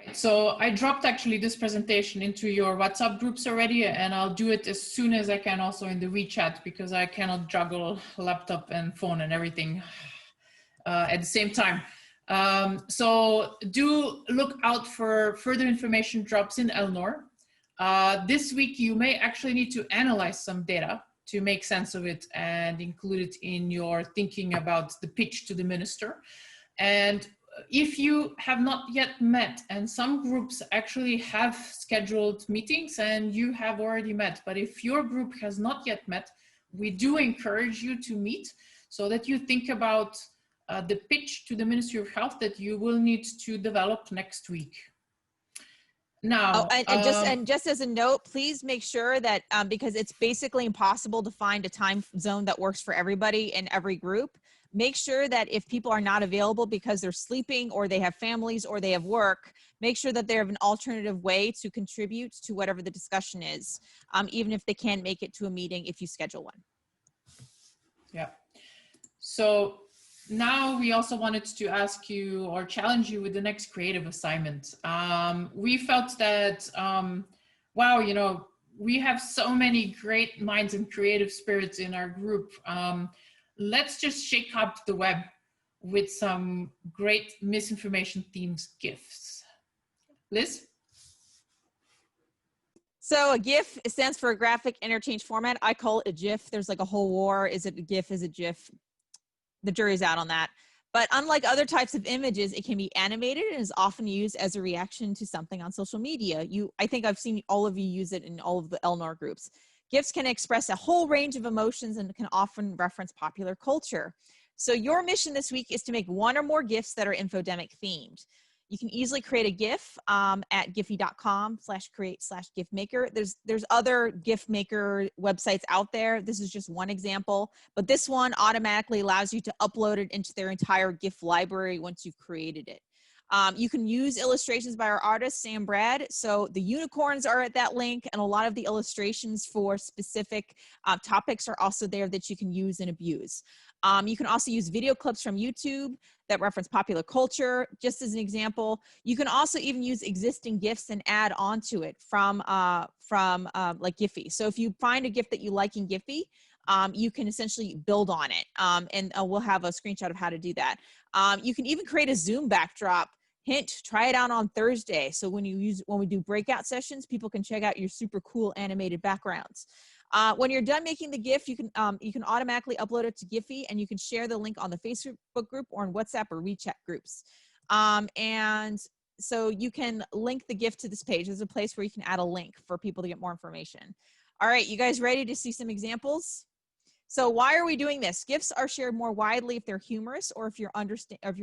Right, so I dropped actually this presentation into your WhatsApp groups already, and I'll do it as soon as I can also in the WeChat, because I cannot juggle laptop and phone and everything at the same time. So do look out for further information drops in Elnor. This week, you may actually need to analyze some data to make sense of it and include it in your thinking about the pitch to the minister. And if you have not yet met, and some groups actually have scheduled meetings and you have already met, but if your group has not yet met, we do encourage you to meet so that you think about the pitch to the Ministry of Health that you will need to develop next week. Now, and just as a note, please make sure that because it's basically impossible to find a time zone that works for everybody in every group, make sure that if people are not available because they're sleeping or they have families or they have work, make sure that they have an alternative way to contribute to whatever the discussion is, even if they can't make it to a meeting if you schedule one. Yeah. So now we also wanted to ask you or challenge you with the next creative assignment. We felt that, wow, you know, we have so many great minds and creative spirits in our group. Let's just shake up the web with some great misinformation themes GIFs. Liz? So a GIF, it stands for a graphic interchange format. I call it a GIF. There's like a whole war. Is it a GIF? Is it GIF? The jury's out on that. But unlike other types of images, it can be animated and is often used as a reaction to something on social media. I think I've seen all of you use it in all of the Elnor groups. GIFs can express a whole range of emotions and can often reference popular culture. So your mission this week is to make one or more GIFs that are infodemic themed. You can easily create a GIF at giphy.com/create/GIF-maker. There's other GIF maker websites out there. This is just one example, but this one automatically allows you to upload it into their entire GIF library once you've created it. You can use illustrations by our artist, Sam Brad. So the unicorns are at that link, and a lot of the illustrations for specific topics are also there that you can use and abuse. You can also use video clips from YouTube that reference popular culture, just as an example. You can also even use existing GIFs and add onto it from like Giphy. So if you find a GIF that you like in Giphy, you can essentially build on it. And we'll have a screenshot of how to do that. You can even create a Zoom backdrop. Hint, try it out on Thursday. So when we do breakout sessions, people can check out your super cool animated backgrounds. When you're done making the GIF, you can automatically upload it to Giphy, and you can share the link on the Facebook group or on WhatsApp or WeChat groups. And so you can link the GIF to this page. There's a place where you can add a link for people to get more information. All right, you guys ready to see some examples? So why are we doing this? GIFs are shared more widely if they're humorous or if your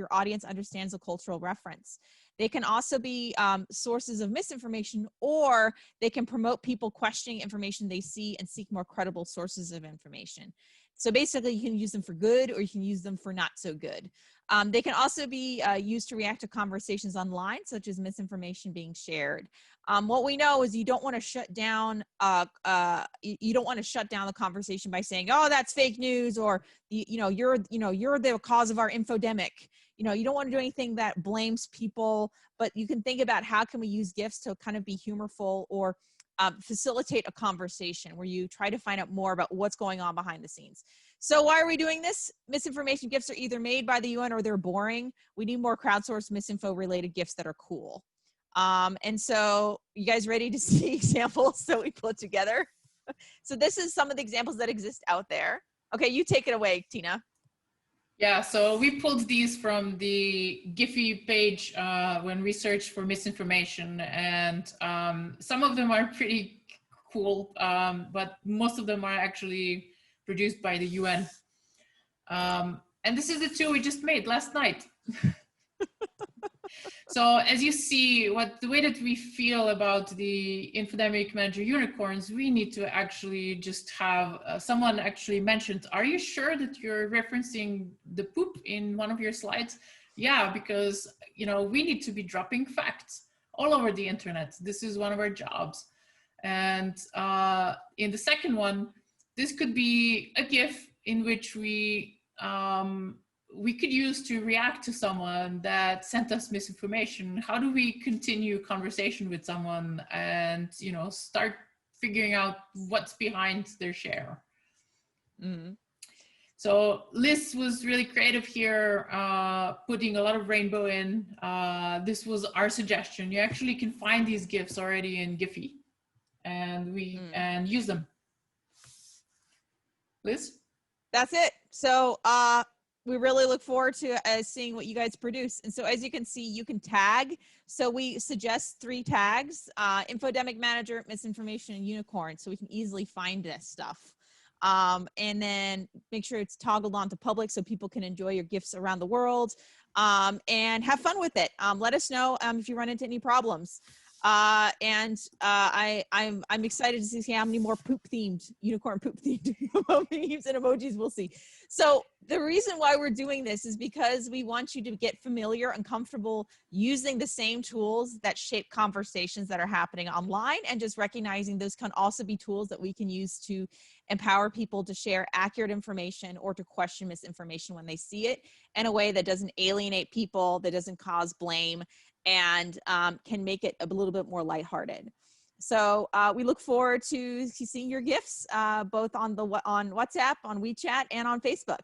audience understands a cultural reference. They can also be sources of misinformation, or they can promote people questioning information they see and seek more credible sources of information. So basically, you can use them for good or you can use them for not so good. They can also be used to react to conversations online, such as misinformation being shared. What we know is you don't want to shut down the conversation by saying, "Oh, that's fake news," or you're the cause of our infodemic. You don't want to do anything that blames people, but you can think about how can we use GIFs to kind of be humorful or facilitate a conversation where you try to find out more about what's going on behind the scenes. So why are we doing this? Misinformation GIFs are either made by the UN or they're boring. We need more crowdsourced misinfo related GIFs that are cool. And so you guys ready to see examples that we put together? So this is some of the examples that exist out there. Okay, you take it away, Tina. Yeah, so we pulled these from the Giphy page when we searched for misinformation, and some of them are pretty cool, but most of them are actually produced by the UN. And this is the two we just made last night. So as you see, the way that we feel about the infodemic manager unicorns, we need to actually just have someone actually mentioned, are you sure that you're referencing the poop in one of your slides? Yeah, because we need to be dropping facts all over the internet. This is one of our jobs. And in the second one, this could be a GIF in which we we could use to react to someone that sent us misinformation? How do we continue conversation with someone and, you know, start figuring out what's behind their share? Mm-hmm. So Liz was really creative here, putting a lot of rainbow in. This was our suggestion. You actually can find these GIFs already in Giphy, and and use them. Liz? That's it. So we really look forward to seeing what you guys produce. And so as you can see, you can tag. So we suggest 3 tags: infodemic manager, misinformation, and unicorn, so we can easily find this stuff. And then make sure it's toggled on to public so people can enjoy your GIFs around the world, and have fun with it. Let us know if you run into any problems. I'm excited to see how many more poop themed, unicorn poop themed memes and emojis we'll see. So the reason why we're doing this is because we want you to get familiar and comfortable using the same tools that shape conversations that are happening online, and just recognizing those can also be tools that we can use to empower people to share accurate information or to question misinformation when they see it in a way that doesn't alienate people, that doesn't cause blame, and can make it a little bit more lighthearted. So we look forward to seeing your GIFs, both on WhatsApp, on WeChat, and on Facebook.